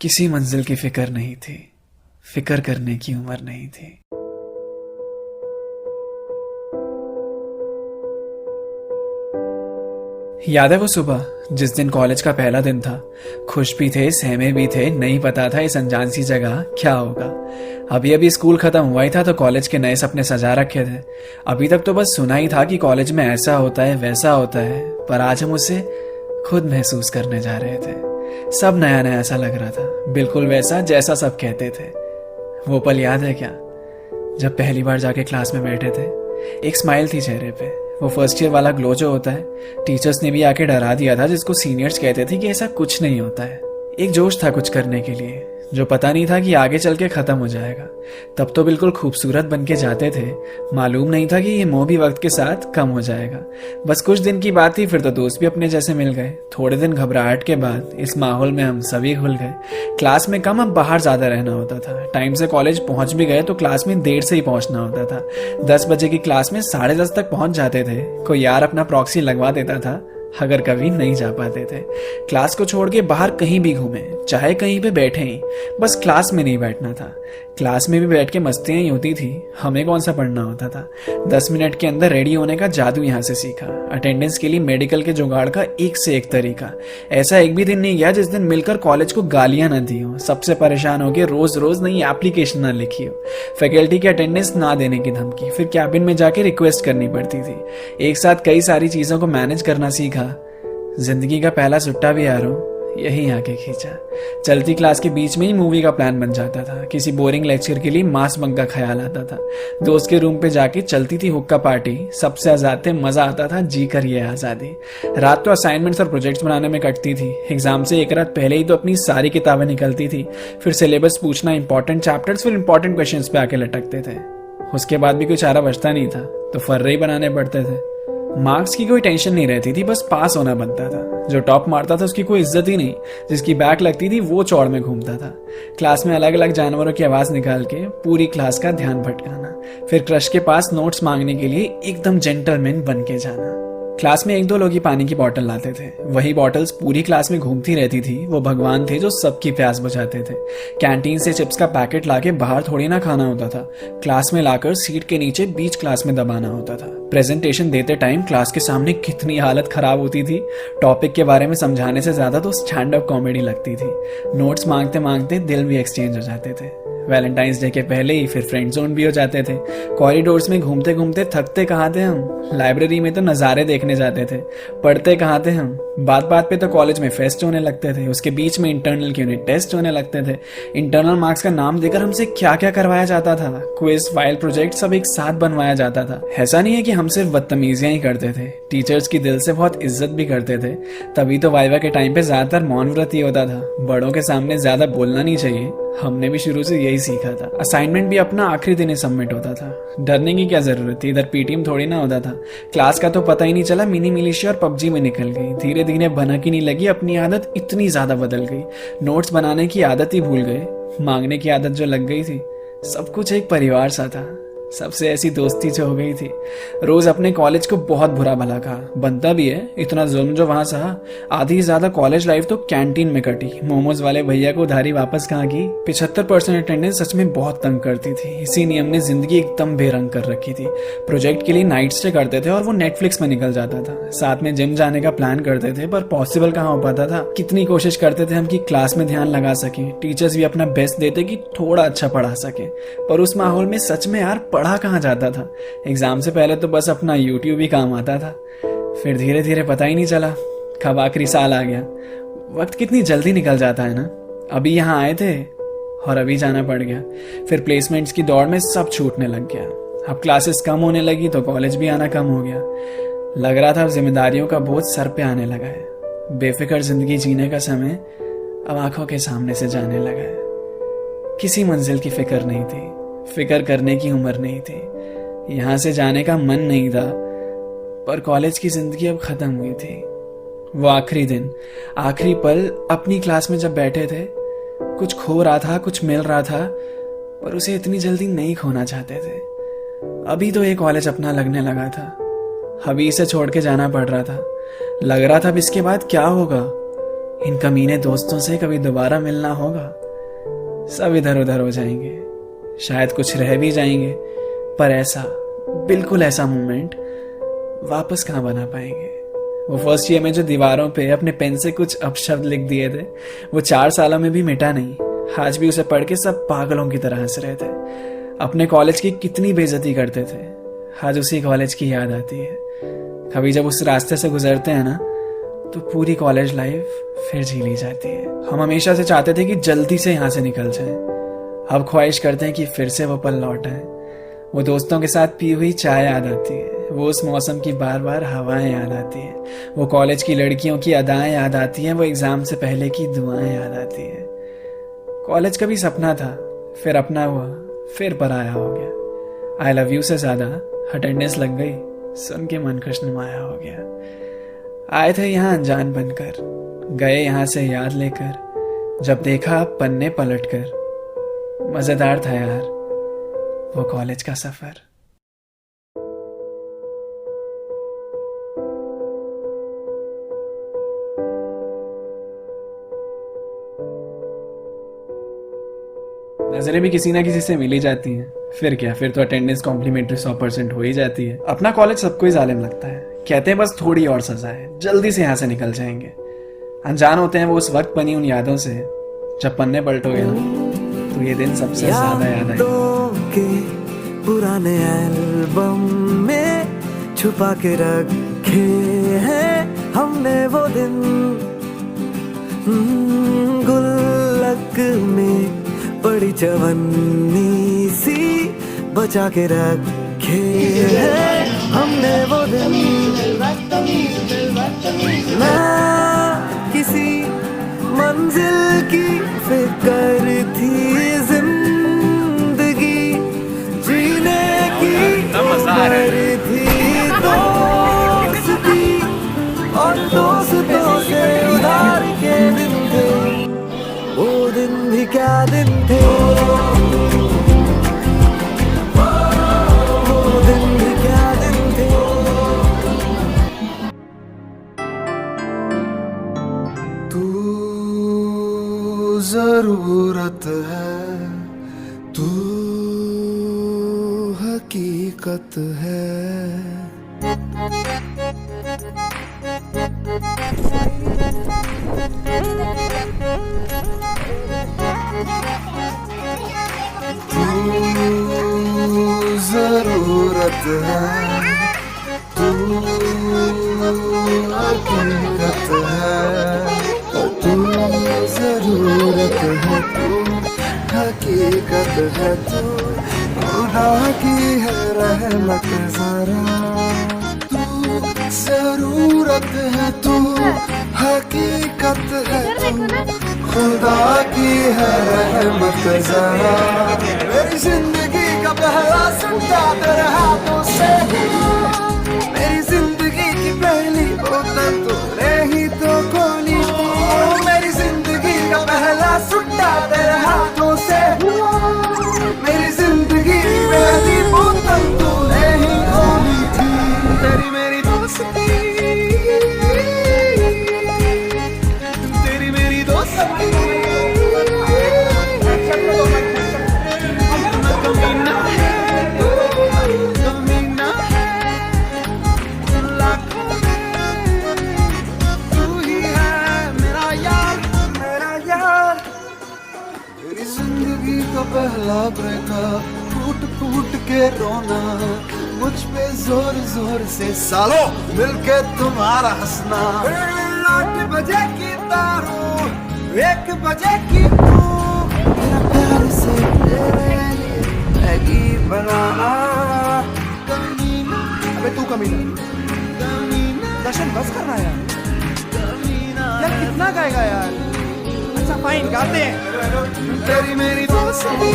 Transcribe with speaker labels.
Speaker 1: किसी मंजिल की फिक्र नहीं थी, फिक्र करने की उम्र नहीं थी। याद है वो सुबह जिस दिन कॉलेज का पहला दिन था। खुश भी थे, सहमे भी थे, नहीं पता था इस अनजान सी जगह क्या होगा। अभी अभी स्कूल खत्म हुआ ही था तो कॉलेज के नए सपने सजा रखे थे। अभी तक तो बस सुना ही था कि कॉलेज में ऐसा होता है वैसा होता है, पर आज हम उसे खुद महसूस करने जा रहे थे। सब नया नया सा लग रहा था, बिल्कुल वैसा जैसा सब कहते थे। वो पल याद है क्या, जब पहली बार जाके क्लास में बैठे थे? एक स्माइल थी चेहरे पे, वो फर्स्ट ईयर वाला ग्लो जो होता है। टीचर्स ने भी आके डरा दिया था, जिसको सीनियर्स कहते थे कि ऐसा कुछ नहीं होता है। एक जोश था कुछ करने के लिए, जो पता नहीं था कि आगे चल के खत्म हो जाएगा। तब तो बिल्कुल खूबसूरत बन के जाते थे, मालूम नहीं था कि ये मोह भी वक्त के साथ कम हो जाएगा। बस कुछ दिन की बात थी, फिर तो दोस्त भी अपने जैसे मिल गए। थोड़े दिन घबराहट के बाद इस माहौल में हम सभी घुल गए। क्लास में कम, अब बाहर ज्यादा रहना होता था। टाइम से कॉलेज पहुंच भी गए तो क्लास में देर से ही पहुंचना होता था। 10 बजे की क्लास में 10:30 तक पहुंच जाते थे। कोई यार अपना प्रॉक्सी लगवा देता था अगर कभी नहीं जा पाते थे। क्लास को छोड़ के बाहर कहीं भी घूमे, चाहे कहीं पे बैठे ही, बस क्लास में नहीं बैठना था। क्लास में भी बैठ के मस्तियां ही होती थी, हमें कौन सा पढ़ना होता था। 10 मिनट के अंदर रेडी होने का जादू यहाँ से सीखा। अटेंडेंस के लिए मेडिकल के जुगाड़ का एक से एक तरीका। ऐसा एक भी दिन नहीं गया जिस दिन मिलकर कॉलेज को गालियां न दी हो, सबसे परेशान हो के रोज रोज नई एप्लीकेशन ना लिखी हो, फैकल्टी की अटेंडेंस ना देने की धमकी, फिर कैबिन में जाके रिक्वेस्ट करनी पड़ती थी। एक साथ कई सारी चीजों को मैनेज करना सीखा। जिंदगी का पहला सुट्टा भी यारों यही आके खींचा। चलती क्लास के बीच में ही मूवी का प्लान बन जाता था। किसी बोरिंग लेक्चर के लिए मास बंक का ख्याल आता था। दोस्त के रूम पे जाके चलती थी हुक्का पार्टी, सबसे आजाद थे, मजा आता था, जी कर ये आजादी। रात तो असाइनमेंट्स और प्रोजेक्ट्स बनाने में कटती थी। एग्जाम से एक रात पहले ही तो अपनी सारी किताबें निकलती थी। फिर सिलेबस पूछना, इंपॉर्टेंट चैप्टर्स, फिर इंपॉर्टेंट क्वेश्चंस पे आके लटकते थे। उसके बाद भी कोई चारा बचता नहीं था तो फर्रे ही बनाने पड़ते थे। मार्क्स की कोई टेंशन नहीं रहती थी, बस पास होना बनता था। जो टॉप मारता था उसकी कोई इज्जत ही नहीं, जिसकी बैक लगती थी वो चौड़ में घूमता था। क्लास में अलग अलग जानवरों की आवाज निकाल के पूरी क्लास का ध्यान भटकाना, फिर क्रश के पास नोट्स मांगने के लिए एकदम जेंटलमैन बन के जाना। क्लास में 1-2 लोग ही पानी की बोतल लाते थे, वही बॉटल्स पूरी क्लास में घूमती रहती थी। वो भगवान थे जो सबकी प्यास बुझाते थे। कैंटीन से चिप्स का पैकेट लाके बाहर थोड़ी ना खाना होता था, क्लास में लाकर सीट के नीचे बीच क्लास में दबाना होता था। प्रेजेंटेशन देते टाइम क्लास के सामने कितनी हालत खराब होती थी। टॉपिक के बारे में समझाने से ज्यादा तो स्टैंड अप कॉमेडी लगती थी। नोट्स मांगते मांगते दिल भी एक्सचेंज हो जाते थे। वैलेंटाइंस डे के पहले ही फिर फ्रेंड जोन भी हो जाते थे। कॉरिडोर्स में घूमते घूमते थकते कहाँ थे हम, लाइब्रेरी में तो नज़ारे देखने जाते थे। पढ़ते कहाँ थे हम, बात बात पे तो कॉलेज में फेस्ट होने लगते थे। उसके बीच में इंटरनल के यूनिट टेस्ट होने लगते थे। इंटरनल मार्क्स का नाम देकर हमसे क्या क्या करवाया जाता था। क्विज, फाइल, प्रोजेक्ट सब एक साथ बनवाया जाता था। ऐसा नहीं है कि हम सिर्फ बदतमीजियां ही करते थे, टीचर्स की दिल से बहुत इज्जत भी करते थे। तभी तो वाइवा के टाइम पे ज्यादातर मौन व्रत ही होता था। बड़ों के सामने ज्यादा बोलना नहीं चाहिए, हमने भी शुरू से यही सीखा था। असाइनमेंट भी अपना आखिरी दिन ही सबमिट होता था। डरने की क्या जरूरत थी, इधर पीटीएम थोड़ी ना होता था। क्लास का तो पता ही नहीं चला, मिनी मिलिशिया और पबजी में निकल गई। धीरे धीरे भनक ही नहीं लगी, अपनी आदत इतनी ज्यादा बदल गई। नोट्स बनाने की आदत ही भूल गए, मांगने की आदत जो लग गई थी। सब कुछ एक परिवार सा था, सबसे ऐसी दोस्ती जो हो गई थी। रोज अपने कॉलेज को बहुत बुरा भला कहा, बनता भी है, इतना जुल्म जो वहां सहा। आधी से ज्यादा कॉलेज लाइफ तो कैंटीन में कटी। मोमोज वाले भैया को उधारी वापस कहाँ की। 75% अटेंडेंस सच में बहुत तंग करती थी। इसी नियम ने जिंदगी एकदम बेरंग कर रखी थी। प्रोजेक्ट के लिए नाइट स्टे करते थे और वो नेटफ्लिक्स में निकल जाता था। साथ में जिम जाने का प्लान करते थे, पर पॉसिबल कहाँ हो पाता था। कितनी कोशिश करते थे हम कि क्लास में ध्यान लगा सके। टीचर्स भी अपना बेस्ट देते कि थोड़ा अच्छा पढ़ा सके, पर उस माहौल में सच में यार पढ़ा कहाँ जाता था। एग्जाम से पहले तो बस अपना यूट्यूब ही काम आता था। फिर धीरे धीरे पता ही नहीं चला कब आखिरी साल आ गया। वक्त कितनी जल्दी निकल जाता है ना। अभी यहाँ आए थे और अभी जाना पड़ गया। फिर प्लेसमेंट्स की दौड़ में सब छूटने लग गया। अब क्लासेस कम होने लगी तो कॉलेज भी आना कम हो गया। लग रहा था अब जिम्मेदारियों का बोझ सर पे आने लगा है। बेफिक्र जिंदगी जीने का समय अब आंखों के सामने से जाने लगा है। किसी मंजिल की फिक्र नहीं थी, फिक्र करने की उम्र नहीं थी। यहां से जाने का मन नहीं था, पर कॉलेज की जिंदगी अब खत्म हुई थी। वो आखिरी दिन, आखिरी पल अपनी क्लास में जब बैठे थे, कुछ खो रहा था, कुछ मिल रहा था, पर उसे इतनी जल्दी नहीं खोना चाहते थे। अभी तो ये कॉलेज अपना लगने लगा था, अभी इसे छोड़ के जाना पड़ रहा था। लग रहा था अब इसके बाद क्या होगा। इन कमीने दोस्तों से कभी दोबारा मिलना होगा। सब इधर उधर हो जाएंगे, शायद कुछ रह भी जाएंगे, पर ऐसा, बिल्कुल ऐसा मोमेंट वापस कहाँ बना पाएंगे। वो फर्स्ट ईयर में जो दीवारों पे अपने पेन से कुछ अपशब्द लिख दिए थे, वो 4 सालों में भी मिटा नहीं। आज भी उसे पढ़ के सब पागलों की तरह हंस रहे थे। अपने कॉलेज की कितनी बेइज्जती करते थे, आज उसी कॉलेज की याद आती है। कभी जब उस रास्ते से गुजरते हैं ना, तो पूरी कॉलेज लाइफ फिर जी ली जाती है। हम हमेशा से चाहते थे कि जल्दी से यहाँ से निकल जाएं। अब ख्वाहिश करते हैं कि फिर से वो पल लौट आए। वो दोस्तों के साथ पी हुई चाय याद आती है, वो उस मौसम की बार बार हवाएं याद आती है, वो कॉलेज की लड़कियों की अदाएं याद आती हैं, वो एग्जाम से पहले की दुआएं याद आती है। कॉलेज का भी सपना था, फिर अपना हुआ, फिर पराया हो गया। आई लव यू से ज्यादा अटेंडेंस लग गई, सुन के मन खुशनुमाया हो गया। आए थे यहाँ अनजान बनकर, गए यहाँ से याद लेकर, जब देखा पन्ने पलटकर। मजेदार था यार वो कॉलेज का सफर। नजरें भी किसी ना किसी से मिली जाती हैं, फिर क्या, फिर तो अटेंडेंस कॉम्प्लीमेंट्री 100% हो ही जाती है। अपना कॉलेज सबको ही जालिम लगता है, कहते हैं बस थोड़ी और सजा है, जल्दी से यहाँ से निकल जाएंगे। अनजान होते हैं वो उस वक्त बनी उन यादों से, जब पन्ने पलटोगे ना तो ये दिन सबसे ज्यादा याद आएगा।
Speaker 2: पुराने एल्बम में छुपा के रखे हैं हमने वो दिन, गुल्लक में बड़ी चवन्नी सी बचा के रखे हैं हमने वो दिन। ना किसी मंजिल की फिक्र थी जिंदगी जीने की उम्र थी, दोस्ती और दोस्तों से उधार के दिन थे, वो दिन भी क्या दिन थे, वो दिन भी क्या दिन थे। तू जरूरत है, तू हकीकत है। तू जरूरत है, तू हकीकत है, तू जरूरत है, तू हकीकत है, तू खुदा की है रहमत जरा। तू जरूरत है, तू हकीकत है, तू खुदा की है रहमत जरा। मेरी जिंदगी का पहला सट्टा तेरे हाथों से, मेरी जिंदगी की पहली बोतल तूने ही तो खोली थी। मेरी जिंदगी का पहला सट्टा तेरे हाथों से, मेरी जिंदगी की पहली बोतल तूने ही खोली थी। तेरी मेरी दोस्ती, तेरी मेरी दोस्ती, पहला ब्रेकअप, टूट टूट के रोना, मुझ पे जोर जोर से सालों मिलके तुम्हारा हंसना। 8 बजे की तारों 1 बजे की तू, मेरा प्यार से तेरे लिए मैगी बनाना। अबे तू कमीना, दर्शन बस करना यार, यार कितना गाएगा यार। अच्छा फाइन गाते हैं। तेरी मेरी दोस्ती